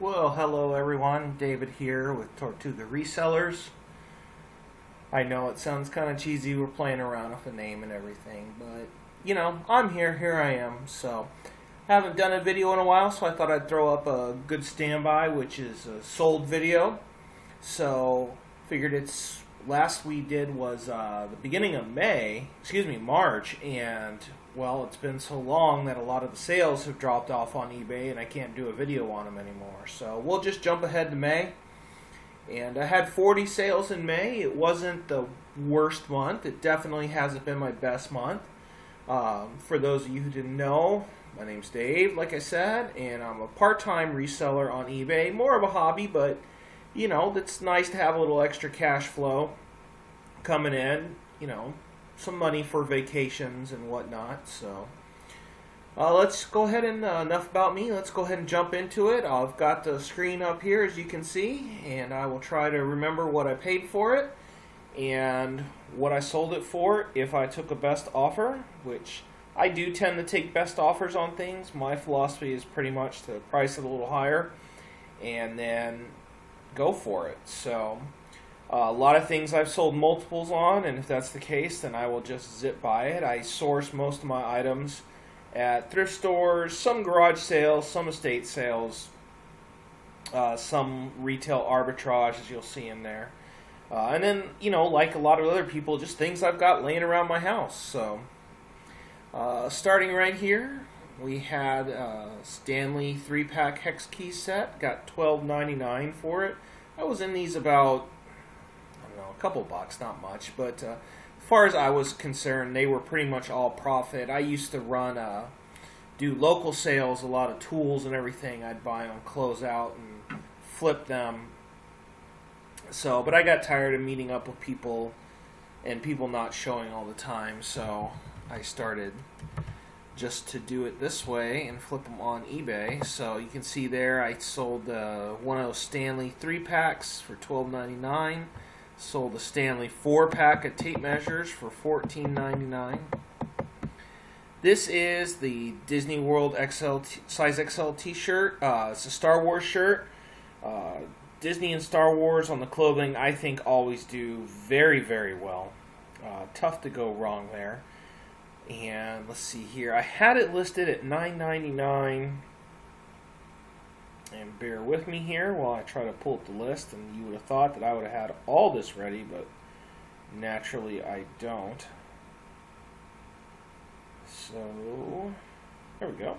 Well, hello everyone. David here with Tortuga Resellers. I know it sounds kind of cheesy, we're playing around with the name and everything, but I'm here I am. So, I haven't done a video in a while, so I thought I'd throw up a good standby, which is a sold video. So, figured last we did was the beginning of March, and well, it's been so long that a lot of the sales have dropped off on eBay and I can't do a video on them anymore. So we'll just jump ahead to May. And I had 40 sales in May. It wasn't the worst month. It definitely hasn't been my best month. For those of you who didn't know, my name's Dave, like I said, and I'm a part-time reseller on eBay. More of a hobby, but it's nice to have a little extra cash flow coming in, some money for vacations and whatnot. So let's go ahead and enough about me. Let's go ahead and jump into it. I've got the screen up here, as you can see, and I will try to remember what I paid for it and what I sold it for if I took a best offer, which I do tend to take best offers on things. My philosophy is pretty much to price it a little higher and then go for it. So a lot of things I've sold multiples on, and if that's the case, then I will just zip by it. I source most of my items at thrift stores, some garage sales, some estate sales, some retail arbitrage, as you'll see in there. And then, like a lot of other people, just things I've got laying around my house. So, starting right here, we had Stanley 3-pack hex key set. Got $12.99 for it. I was in these about, a couple bucks, not much, but as far as I was concerned, they were pretty much all profit. I used to do local sales, a lot of tools and everything. I'd buy them, close out, and flip them. So, but I got tired of meeting up with people and people not showing all the time, so I started just to do it this way and flip them on eBay. So you can see there I sold one of those Stanley 3-packs for $12.99. Sold a Stanley 4-pack of tape measures for $14.99. This is the Disney World size XL t-shirt. It's a Star Wars shirt. Disney and Star Wars on the clothing, I think, always do very, very well. Tough to go wrong there. And let's see here. I had it listed at $9.99. And bear with me here while I try to pull up the list. And you would have thought that I would have had all this ready, but naturally I don't. So, there we go.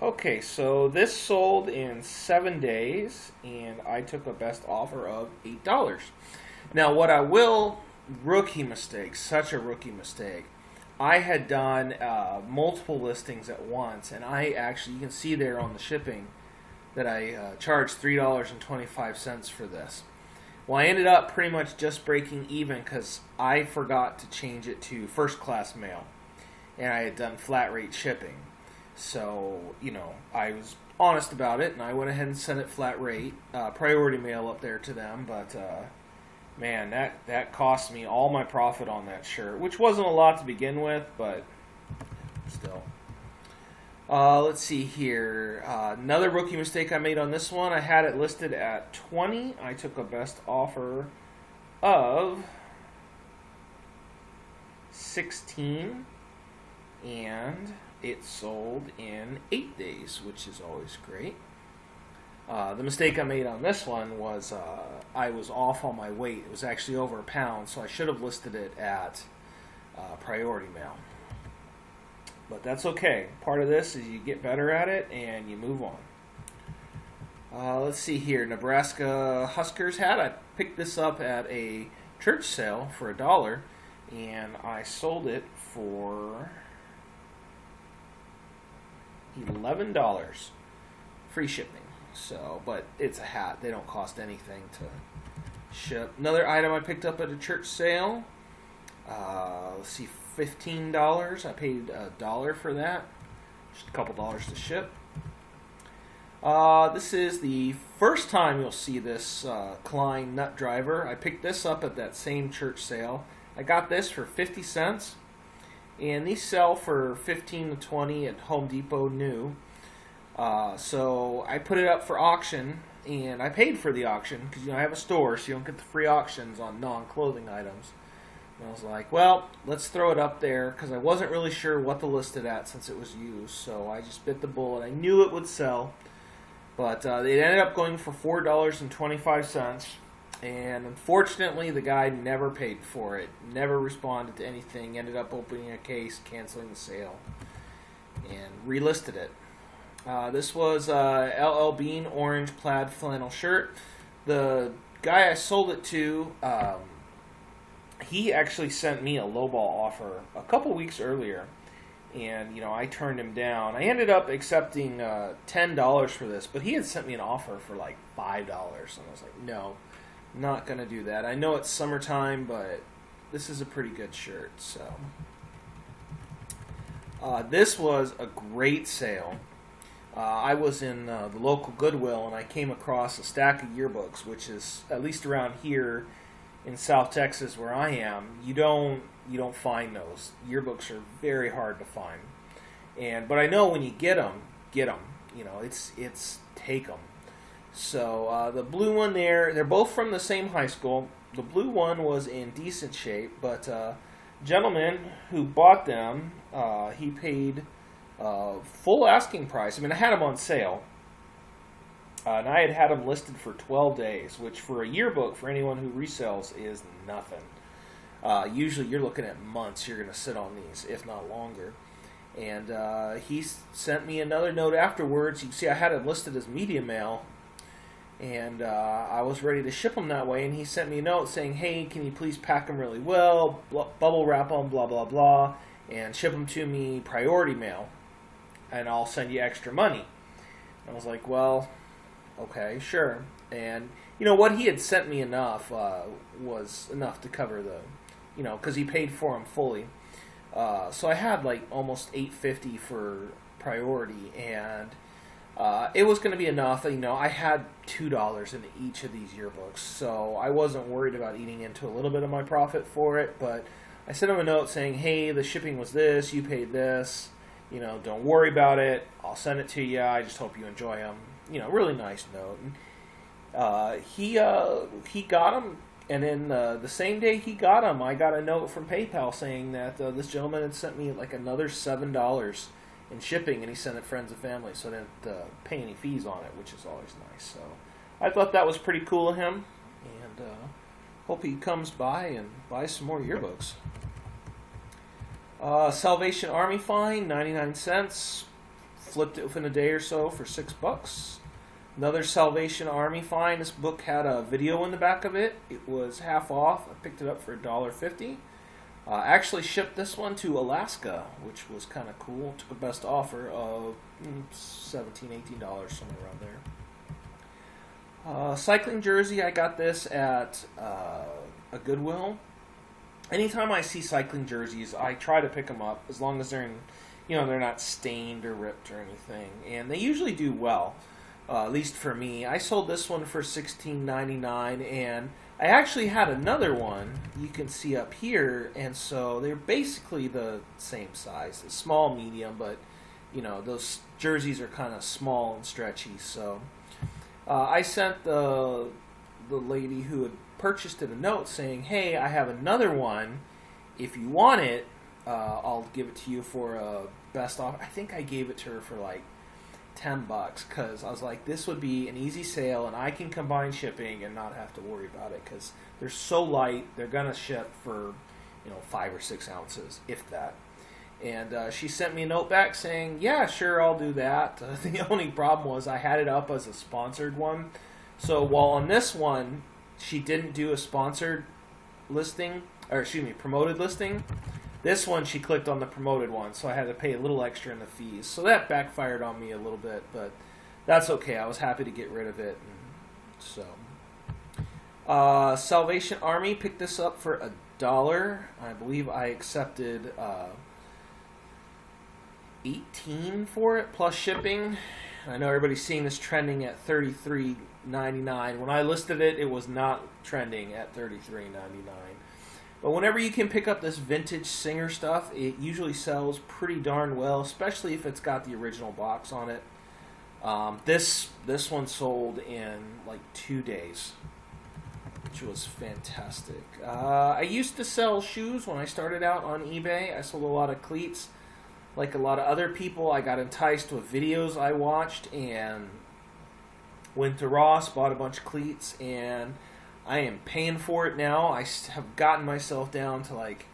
Okay, so this sold in 7 days, and I took a best offer of $8. Now, rookie mistake, such a rookie mistake. I had done multiple listings at once, and you can see there on the shipping that I charged $3.25 for this. Well, I ended up pretty much just breaking even because I forgot to change it to first class mail, and I had done flat rate shipping. So, I was honest about it, and I went ahead and sent it flat rate, priority mail up there to them, but man, that cost me all my profit on that shirt, which wasn't a lot to begin with, but still. Let's see here. Another rookie mistake I made on this one. I had it listed at $20. I took a best offer of $16, and it sold in 8 days, which is always great. The mistake I made on this one was I was off on my weight. It was actually over a pound, so I should have listed it at priority mail. But that's okay. Part of this is you get better at it and you move on. Let's see here. Nebraska Huskers hat. I picked this up at a church sale for $1, and I sold it for $11. Free shipping. So, but it's a hat. They don't cost anything to ship. Another item I picked up at a church sale. Let's see, $15. I paid $1 for that. Just a couple dollars to ship. This is the first time you'll see this Klein nut driver. I picked this up at that same church sale. I got this for 50 cents. and these sell for 15 to 20 at Home Depot new. So I put it up for auction, and I paid for the auction because I have a store, so you don't get the free auctions on non-clothing items. And I was like, well, let's throw it up there because I wasn't really sure what to list it at since it was used. So I just bit the bullet. I knew it would sell, but it ended up going for $4.25. And unfortunately, the guy never paid for it, never responded to anything, ended up opening a case, canceling the sale, and relisted it. This was LL Bean orange plaid flannel shirt. The guy I sold it to, he actually sent me a lowball offer a couple weeks earlier, and I turned him down. I ended up accepting $10 for this, but he had sent me an offer for like $5, and I was like, no, not gonna do that. I know it's summertime, but this is a pretty good shirt. So this was a great sale. I was in the local Goodwill, and I came across a stack of yearbooks, which is, at least around here in South Texas where I am, you don't find those. Yearbooks are very hard to find. But I know when you get them. It's take them. So the blue one there, they're both from the same high school. The blue one was in decent shape, but gentleman who bought them, he paid full asking price. I mean, I had them on sale, and I had them listed for 12 days, which for a yearbook, for anyone who resells, is nothing. Usually you're looking at months you're going to sit on these, if not longer. And he sent me another note afterwards. You can see I had it listed as media mail, and I was ready to ship them that way, and he sent me a note saying, hey, can you please pack them really well, bubble wrap them, blah, blah, blah, and ship them to me priority mail, and I'll send you extra money. I was like, well, okay, sure. And what he had sent me enough was enough to cover the, because he paid for them fully. So I had like almost $8.50 for priority, and it was going to be enough. I had $2 in each of these yearbooks, so I wasn't worried about eating into a little bit of my profit for it. But I sent him a note saying, hey, the shipping was this, you paid this. Don't worry about it. I'll send it to you. I just hope you enjoy them. Really nice note. And, he got them, and then the same day he got them, I got a note from PayPal saying that this gentleman had sent me like another $7 in shipping, and he sent it friends and family, so I didn't pay any fees on it, which is always nice. So I thought that was pretty cool of him, and hope he comes by and buys some more yearbooks. Salvation Army find, 99 cents. Flipped it within a day or so for $6. Another Salvation Army find. This book had a video in the back of it. It was half off. I picked it up for $1.50. Actually shipped this one to Alaska, which was kind of cool. Took a best offer of $17, $18, somewhere around there. Cycling jersey, I got this at a Goodwill. Anytime I see cycling jerseys, I try to pick them up as long as they're in, they're not stained or ripped or anything, and they usually do well. At least for me, I sold this one for $16.99, and I actually had another one you can see up here, and so they're basically the same size, the small, medium, but those jerseys are kind of small and stretchy. So I sent the lady who had purchased it a note saying, hey, I have another one. If you want it, I'll give it to you for a best offer. I think I gave it to her for like $10 because I was like, this would be an easy sale, and I can combine shipping and not have to worry about it because they're so light. They're gonna ship for 5 or 6 ounces, if that. And she sent me a note back saying, yeah, sure, I'll do that. The only problem was I had it up as a sponsored one. So while on this one she didn't do a sponsored listing, or promoted listing, this one she clicked on the promoted one, so I had to pay a little extra in the fees. So that backfired on me a little bit, but that's okay. I was happy to get rid of it. And so, Salvation Army picked this up for $1. I believe I accepted $18 for it plus shipping. I know everybody's seeing this trending at $33.99. When I listed it, it was not trending at $33.99. But whenever you can pick up this vintage Singer stuff, it usually sells pretty darn well, especially if it's got the original box on it. This one sold in like 2 days, which was fantastic. I used to sell shoes when I started out on eBay. I sold a lot of cleats. Like a lot of other people, I got enticed with videos I watched and went to Ross, bought a bunch of cleats, and I am paying for it now. I have gotten myself down to like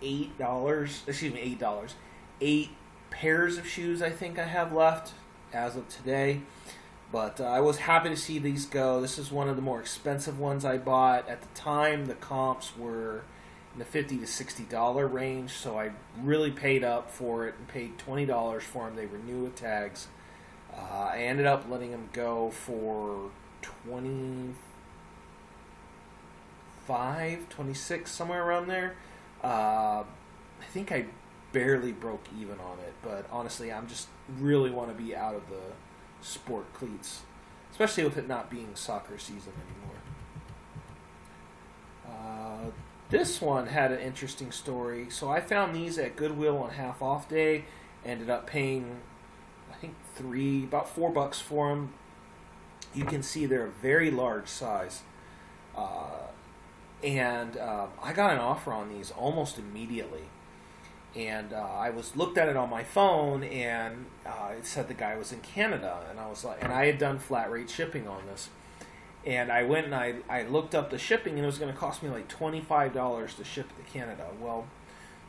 $8. 8 pairs of shoes I think I have left as of today. But I was happy to see these go. This is one of the more expensive ones I bought. At the time, the comps were in the $50 to $60 range, so I really paid up for it and paid $20 for them. They were new with tags. I ended up letting them go for 25, 26, somewhere around there. I think I barely broke even on it, but honestly, I'm just really want to be out of the sport cleats, especially with it not being soccer season anymore. This one had an interesting story. So I found these at Goodwill on half off day. Ended up paying, I think, about $4 for them. You can see they're a very large size. And I got an offer on these almost immediately. And I looked at it on my phone, and it said the guy was in Canada, and I was like, and I had done flat rate shipping on this, and I went and I looked up the shipping, and it was going to cost me like $25 to ship to Canada. Well,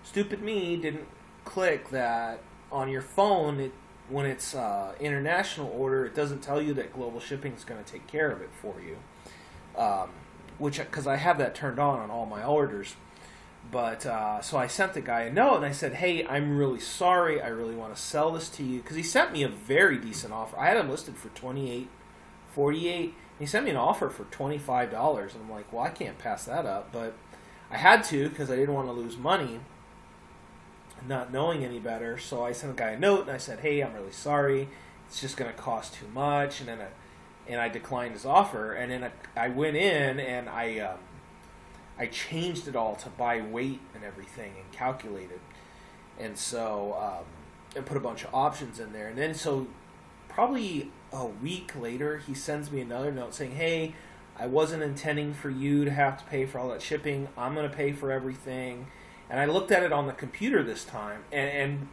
stupid me didn't click that on your phone. When it's international order, it doesn't tell you that global shipping is going to take care of it for you, because I have that turned on all my orders. But so I sent the guy a note, and I said, hey, I'm really sorry. I really want to sell this to you. Because he sent me a very decent offer. I had him listed for $28.48. He sent me an offer for $25. And I'm like, well, I can't pass that up. But I had to because I didn't want to lose money, not knowing any better. So I sent the guy a note, and I said, hey, I'm really sorry. It's just going to cost too much. And I declined his offer. And then I went in, and I changed it all to by weight and everything and calculated. And so I put a bunch of options in there. And then so probably a week later, he sends me another note saying, hey, I wasn't intending for you to have to pay for all that shipping. I'm going to pay for everything. And I looked at it on the computer this time. And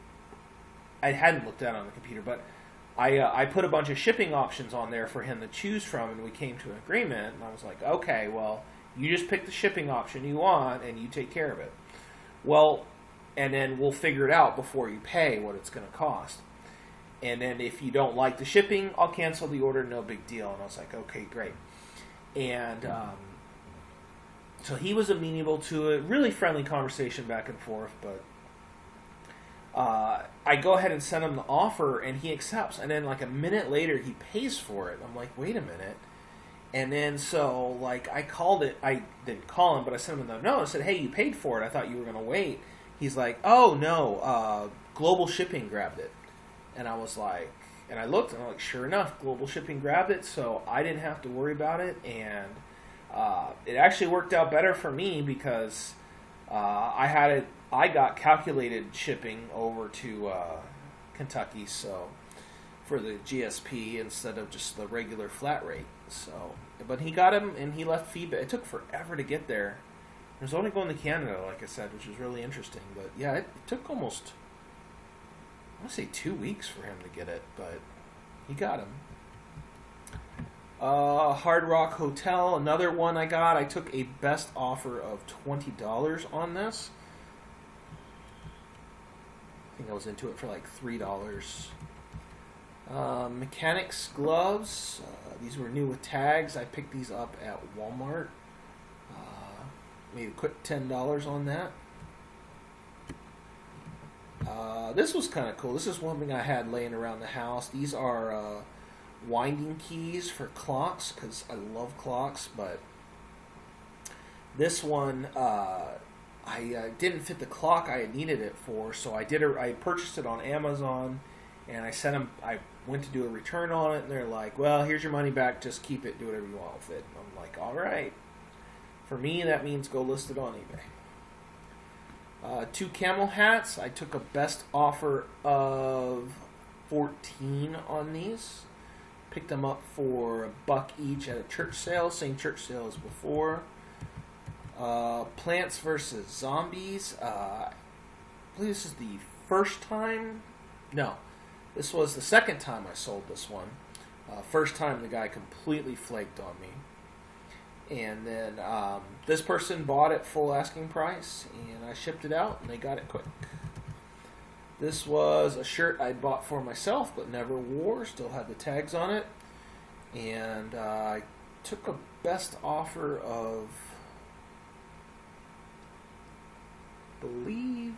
I hadn't looked at it on the computer, but I put a bunch of shipping options on there for him to choose from, and we came to an agreement. And I was like, okay, well, you just pick the shipping option you want, and you take care of it. Well, and then we'll figure it out before you pay what it's going to cost. And then if you don't like the shipping, I'll cancel the order, no big deal. And I was like, okay, great. And so he was amenable to it. Really friendly conversation back and forth, but I go ahead and send him the offer, and he accepts. And then like a minute later, he pays for it. I'm like, wait a minute. And then so, like, I called it. I didn't call him, but I sent him a note. I said, hey, you paid for it. I thought you were going to wait. He's like, oh, no, global shipping grabbed it. And I was like, and I looked, and I'm like, sure enough, global shipping grabbed it, so I didn't have to worry about it. And it actually worked out better for me because I got calculated shipping over to Kentucky, so for the GSP instead of just the regular flat rate. So, but he got him, and he left feedback. It took forever to get there. It was only going to Canada, like I said, which was really interesting. But yeah, it took almost, I want to say 2 weeks for him to get it, but he got him. Hard Rock Hotel, another one I got. I took a best offer of $20 on this. I think I was into it for like $3. Mechanics gloves. These were new with tags. I picked these up at Walmart. Made a quick $10 on that. This was kind of cool. This is one thing I had laying around the house. These are winding keys for clocks because I love clocks, but this one I didn't fit the clock I had needed it for, so I purchased it on Amazon, and I went to do a return on it, and they're like, well, here's your money back, just keep it, do whatever you want with it. And I'm like, all right. For me, that means go list it on eBay. 2 camel hats. I took a best offer of 14 on these. Picked them up for $1 each at a church sale. Same church sale as before. Plants vs. Zombies. I believe this is the first time. No, this was the second time I sold this one. First time the guy completely flaked on me. And then this person bought it full asking price, and I shipped it out, and they got it quick. This was a shirt I bought for myself, but never wore. Still had the tags on it. And I took a best offer of, I believe,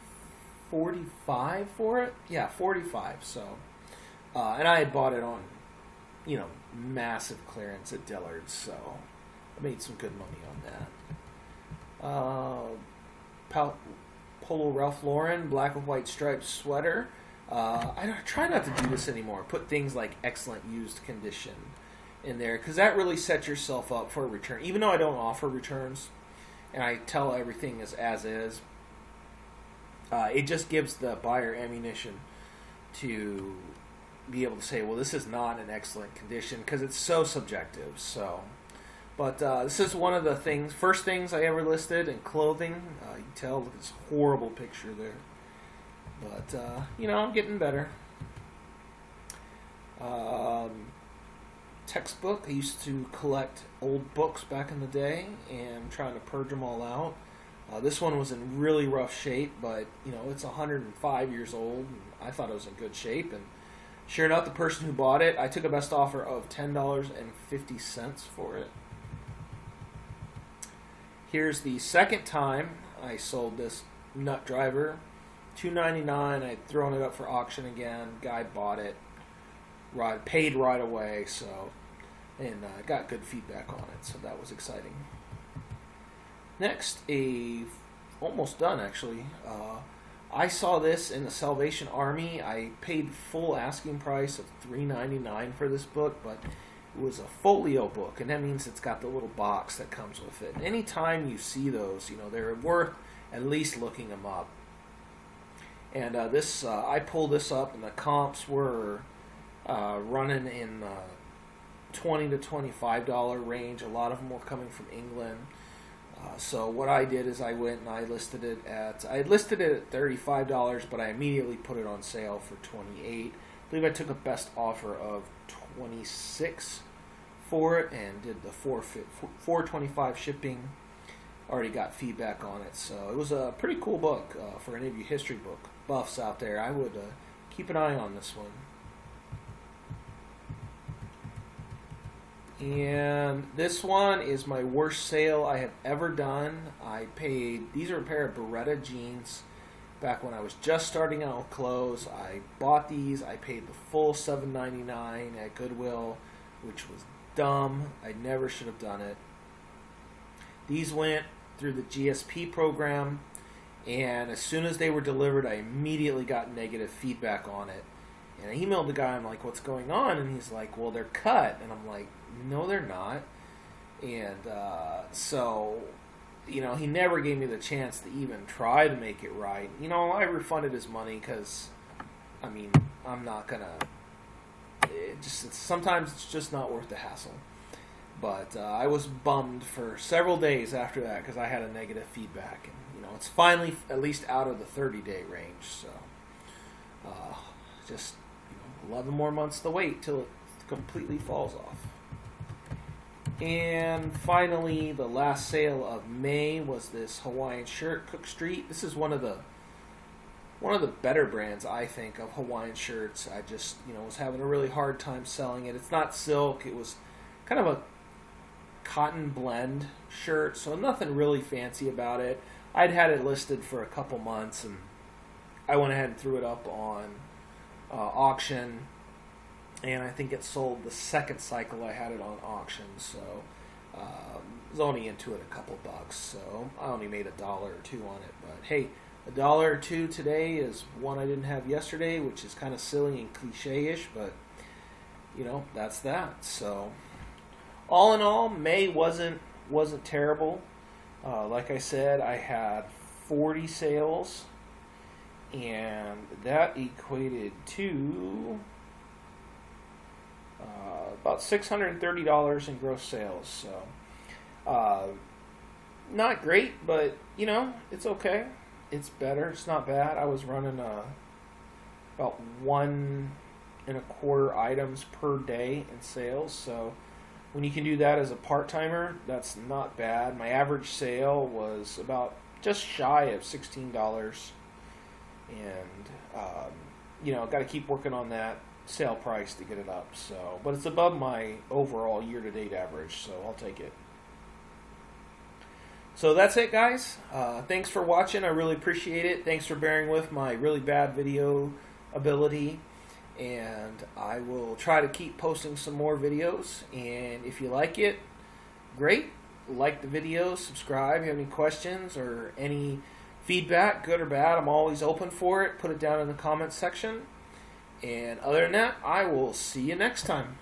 45 for it. Yeah, 45. So, and I had bought it on, massive clearance at Dillard's, so I made some good money on that. Polo Ralph Lauren black with white striped sweater. I try not to do this anymore. Put things like excellent used condition in there, because that really sets yourself up for a return. Even though I don't offer returns, and I tell everything is as is, it just gives the buyer ammunition to be able to say, well, this is not in excellent condition, because it's so subjective. So, but this is one of the first things I ever listed in clothing. You can tell, look at this horrible picture there. But, I'm getting better. Textbook. I used to collect old books back in the day, and I'm trying to purge them all out. This one was in really rough shape, but, it's 105 years old, and I thought it was in good shape. And sure enough, the person who bought it, I took a best offer of $10.50 for it. Here's the second time I sold this nut driver. $2.99. I'd thrown it up for auction again. Guy bought it. Paid right away. And got good feedback on it. So that was exciting. Next, almost done actually. I saw this in the Salvation Army. I paid full asking price of $3.99 for this book, but it was a folio book, and that means it's got the little box that comes with it. And anytime you see those, they're worth at least looking them up. And I pulled this up, and the comps were running in the $20 to $25 range. A lot of them were coming from England. So what I did is I went and I listed it at $35, but I immediately put it on sale for $28. I believe I took a best offer of $26 for it and did the $4.25 shipping. Already got feedback on it, so it was a pretty cool book for any of you history book buffs out there. I would keep an eye on this one. And this one is my worst sale I have ever done. These are a pair of Beretta jeans back when I was just starting out with clothes. I bought these. I paid the full $7.99 at Goodwill, which was dumb. I never should have done it. These went through the GSP program, and as soon as they were delivered, I immediately got negative feedback on it. And I emailed the guy, I'm like, what's going on? And he's like, well, they're cut. And I'm like, no, they're not. And so, he never gave me the chance to even try to make it right. I refunded his money because, I'm not going to, sometimes it's just not worth the hassle. But I was bummed for several days after that because I had a negative feedback. And, it's finally at least out of the 30-day range. So, just 11 more months to wait till it completely falls off. And finally, the last sale of May was this Hawaiian shirt, Cook Street. This is one of the better brands, I think, of Hawaiian shirts. I just, was having a really hard time selling it. It's not silk. It was kind of a cotton blend shirt, so nothing really fancy about it. I'd had it listed for a couple months, and I went ahead and threw it up on auction, and I think it sold the second cycle I had it on auction, so I was only into it a couple bucks, so I only made $1 or $2 on it. But hey, $1 or $2 today is one I didn't have yesterday, which is kind of silly and cliche-ish, but that's that. So all in all, May wasn't terrible. Like I said, I had 40 sales, and that equated to about $630 in gross sales. So, not great, but you know, it's okay. It's better. It's not bad. I was running about 1.25 items per day in sales. So when you can do that as a part-timer, that's not bad. My average sale was about just shy of $16, and you know, got to keep working on that sale price to get it up. So, but it's above my overall year-to-date average, so I'll take it. So that's it, guys. Thanks for watching. I really appreciate it. Thanks for bearing with my really bad video ability. And I will try to keep posting some more videos. And if you like it, great. Like the video, subscribe. If you have any questions or any feedback, good or bad, I'm always open for it. Put it down in the comments section. And other than that, I will see you next time.